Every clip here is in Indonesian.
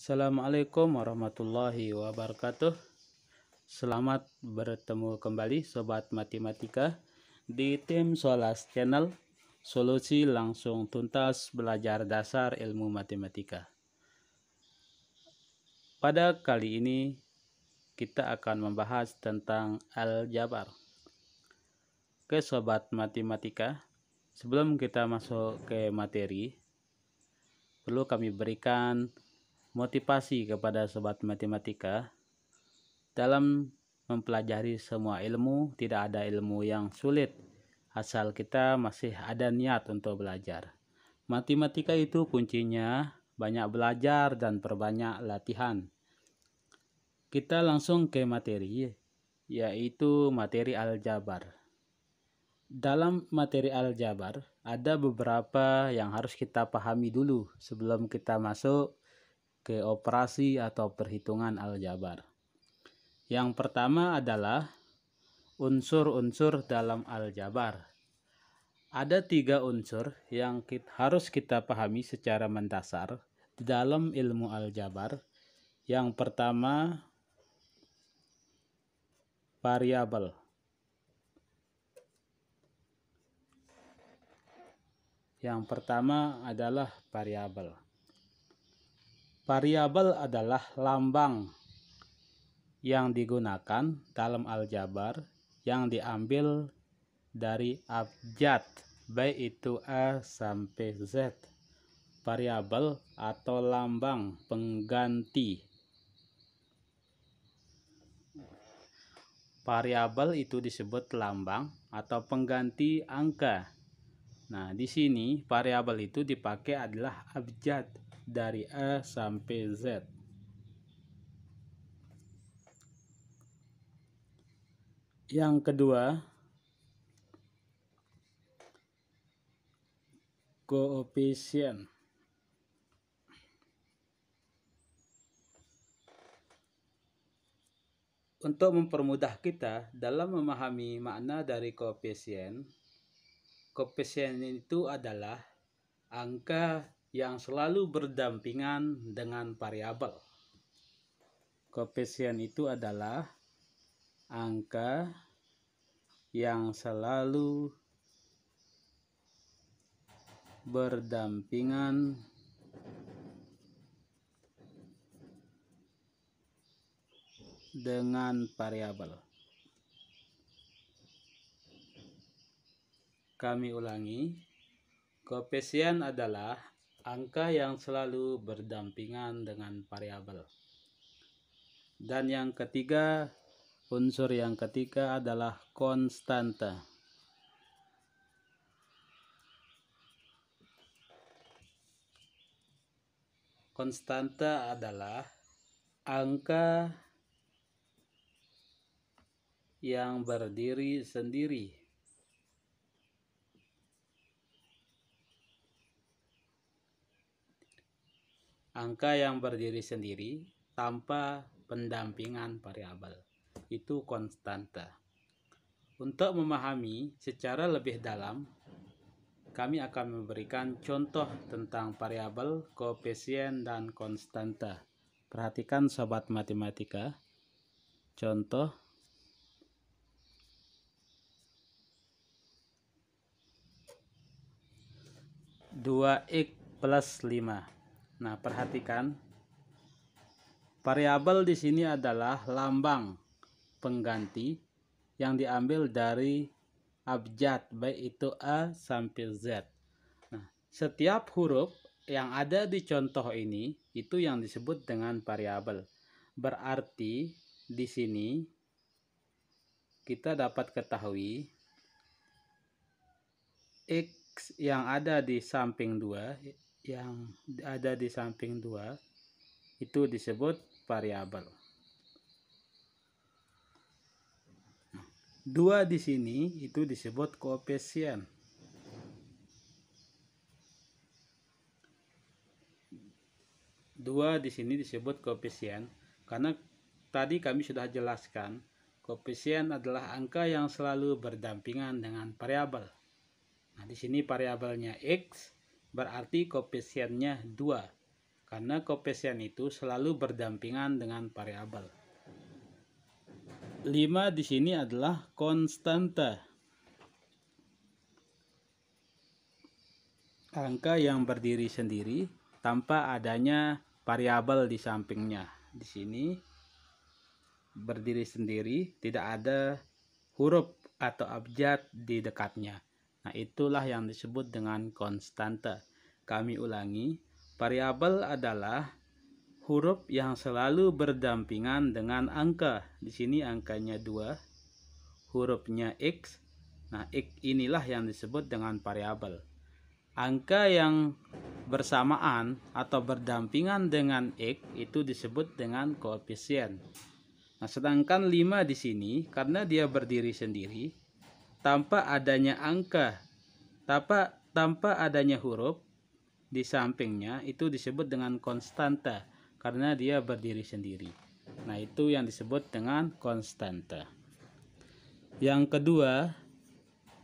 Assalamualaikum warahmatullahi wabarakatuh. Selamat bertemu kembali Sobat Matematika di tim Solas Channel, solusi langsung tuntas belajar dasar ilmu matematika. Pada kali ini kita akan membahas tentang aljabar. Oke Sobat Matematika, sebelum kita masuk ke materi, perlu kami berikan motivasi kepada Sobat Matematika. Dalam mempelajari semua ilmu, tidak ada ilmu yang sulit asal kita masih ada niat untuk belajar. Matematika itu kuncinya banyak belajar dan perbanyak latihan. Kita langsung ke materi, yaitu materi aljabar. Dalam materi aljabar ada beberapa yang harus kita pahami dulu sebelum kita masuk ke operasi atau perhitungan aljabar. Yang pertama adalah unsur-unsur dalam aljabar. Ada 3 unsur yang harus kita pahami secara mendasar di dalam ilmu aljabar. Yang pertama, variabel. Yang pertama adalah variabel. Variabel adalah lambang yang digunakan dalam aljabar yang diambil dari abjad, baik itu A sampai Z. Variabel atau lambang pengganti. Variabel itu disebut lambang atau pengganti angka. Nah, di sini variabel itu dipakai adalah abjad dari A sampai Z. Yang kedua, koefisien. Untuk mempermudah kita dalam memahami makna dari koefisien, koefisien itu adalah angka yang selalu berdampingan dengan variabel. Koefisien itu adalah angka yang selalu berdampingan dengan variabel. Kami ulangi, koefisien adalah angka yang selalu berdampingan dengan variabel. Dan yang ketiga, unsur yang ketiga adalah konstanta. Konstanta adalah angka yang berdiri sendiri. Angka yang berdiri sendiri tanpa pendampingan variabel. Itu konstanta. Untuk memahami secara lebih dalam, kami akan memberikan contoh tentang variabel, koefisien, dan konstanta. Perhatikan Sobat Matematika. Contoh. (2x plus 5). Nah, perhatikan. Variabel di sini adalah lambang pengganti yang diambil dari abjad, baik itu A sampai Z. Nah, setiap huruf yang ada di contoh ini itu yang disebut dengan variabel. Berarti di sini kita dapat ketahui X yang ada di samping 2, itu disebut variabel. 2 di sini itu disebut koefisien. Dua di sini disebut koefisien karena tadi kami sudah jelaskan koefisien adalah angka yang selalu berdampingan dengan variabel. Nah, di sini variabelnya X berarti koefisiennya 2. karena koefisien itu selalu berdampingan dengan variabel. 5 di sini adalah konstanta. Angka yang berdiri sendiri tanpa adanya variabel di sampingnya. Di sini berdiri sendiri, tidak ada huruf atau abjad di dekatnya. Nah, itulah yang disebut dengan konstanta. Kami ulangi, variabel adalah huruf yang selalu berdampingan dengan angka. Di sini angkanya 2, hurufnya X. Nah, X inilah yang disebut dengan variabel. Angka yang bersamaan atau berdampingan dengan X itu disebut dengan koefisien. Nah, sedangkan 5 di sini karena dia berdiri sendiri tanpa adanya angka, tanpa adanya huruf di sampingnya, itu disebut dengan konstanta karena dia berdiri sendiri. Nah, itu yang disebut dengan konstanta. Yang kedua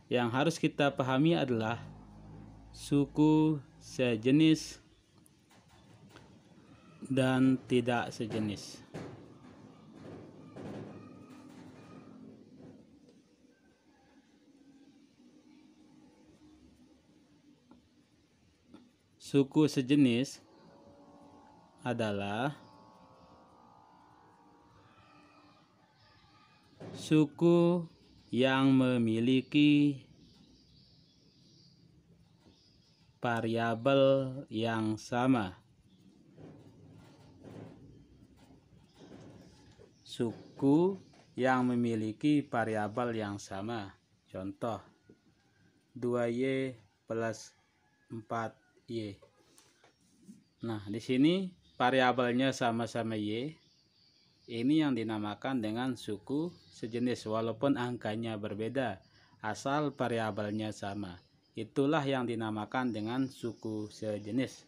yang harus kita pahami adalah suku sejenis dan tidak sejenis. Suku sejenis adalah suku yang memiliki variabel yang sama. Suku yang memiliki variabel yang sama. Contoh, 2Y plus 4Y. Nah, di sini variabelnya sama-sama Y. Ini yang dinamakan dengan suku sejenis walaupun angkanya berbeda, asal variabelnya sama. Itulah yang dinamakan dengan suku sejenis.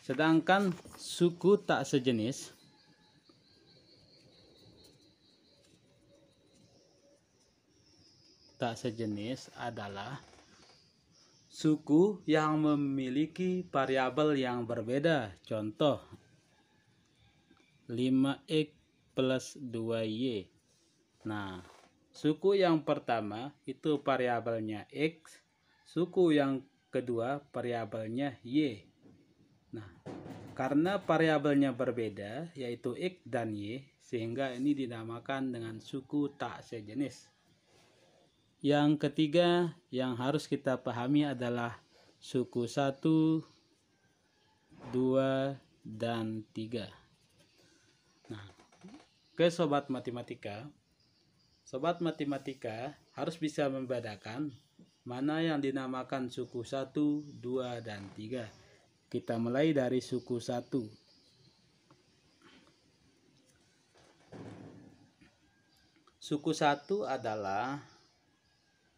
Sedangkan suku tak sejenis adalah suku yang memiliki variabel yang berbeda. Contoh, 5X plus 2Y. Nah, suku yang pertama itu variabelnya X, suku yang kedua variabelnya Y. Nah, karena variabelnya berbeda yaitu X dan Y, sehingga ini dinamakan dengan suku tak sejenis. Yang ketiga yang harus kita pahami adalah suku 1, 2, dan 3. Nah, ke sobat matematika harus bisa membedakan mana yang dinamakan suku 1, 2, dan 3. Kita mulai dari suku 1. Suku 1 adalah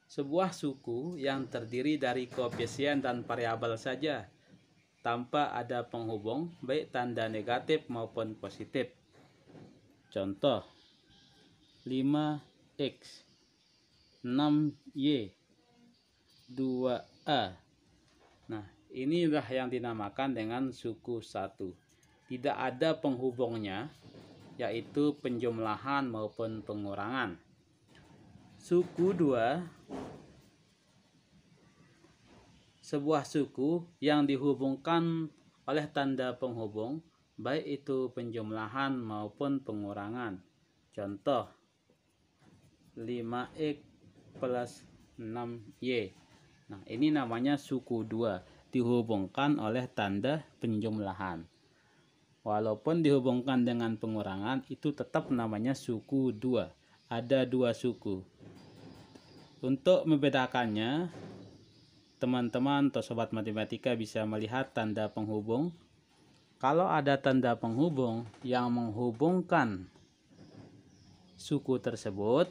sebuah suku yang terdiri dari koefisien dan variabel saja, tanpa ada penghubung baik tanda negatif maupun positif. Contoh, 5X, 6Y, 2A. Nah, inilah yang dinamakan dengan suku 1. Tidak ada penghubungnya, yaitu penjumlahan maupun pengurangan. Suku 2, sebuah suku yang dihubungkan oleh tanda penghubung, baik itu penjumlahan maupun pengurangan. Contoh, 5X plus 6Y. Nah, ini namanya suku 2, dihubungkan oleh tanda penjumlahan. Walaupun dihubungkan dengan pengurangan, itu tetap namanya suku 2. Ada 2 suku. Untuk membedakannya, teman-teman atau sobat matematika bisa melihat tanda penghubung. Kalau ada tanda penghubung yang menghubungkan suku tersebut,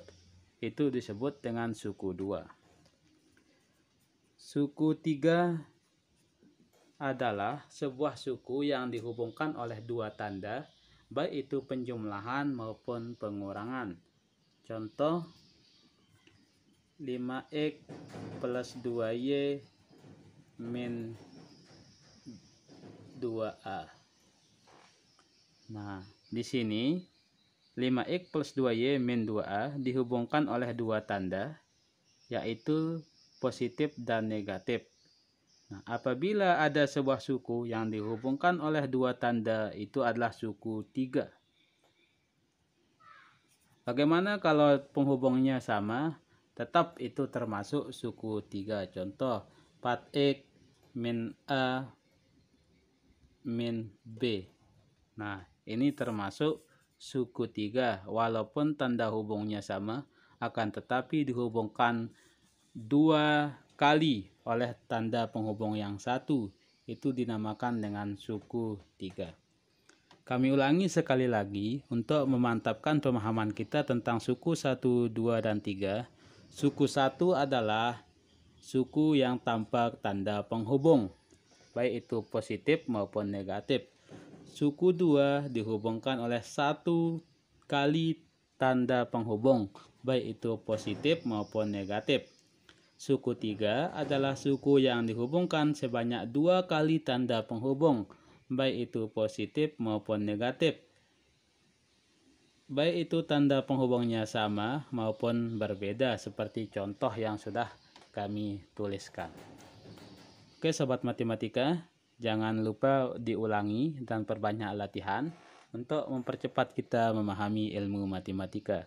itu disebut dengan suku 2. Suku 3 adalah sebuah suku yang dihubungkan oleh 2 tanda, baik itu penjumlahan maupun pengurangan. Contoh, 5X plus 2Y min 2A. Nah, di sini 5X plus 2Y min 2A dihubungkan oleh dua tanda, yaitu positif dan negatif. Nah, apabila ada sebuah suku yang dihubungkan oleh dua tanda, itu adalah suku 3. Bagaimana kalau penghubungnya sama? Tetap itu termasuk suku 3. Contoh 4X min A min B. Nah, ini termasuk suku 3. Walaupun tanda hubungnya sama, akan tetapi dihubungkan dua kali oleh tanda penghubung yang satu. Itu dinamakan dengan suku 3. Kami ulangi sekali lagi untuk memantapkan pemahaman kita tentang suku 1, 2, dan 3. Suku 1 adalah suku yang tanpa tanda penghubung, baik itu positif maupun negatif. Suku 2 dihubungkan oleh satu kali tanda penghubung, baik itu positif maupun negatif. Suku 3 adalah suku yang dihubungkan sebanyak dua kali tanda penghubung, baik itu positif maupun negatif. Baik itu tanda penghubungnya sama maupun berbeda, seperti contoh yang sudah kami tuliskan. Oke Sobat Matematika, jangan lupa diulangi dan perbanyak latihan untuk mempercepat kita memahami ilmu matematika.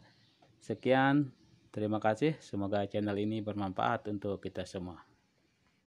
Sekian, terima kasih. Semoga channel ini bermanfaat untuk kita semua.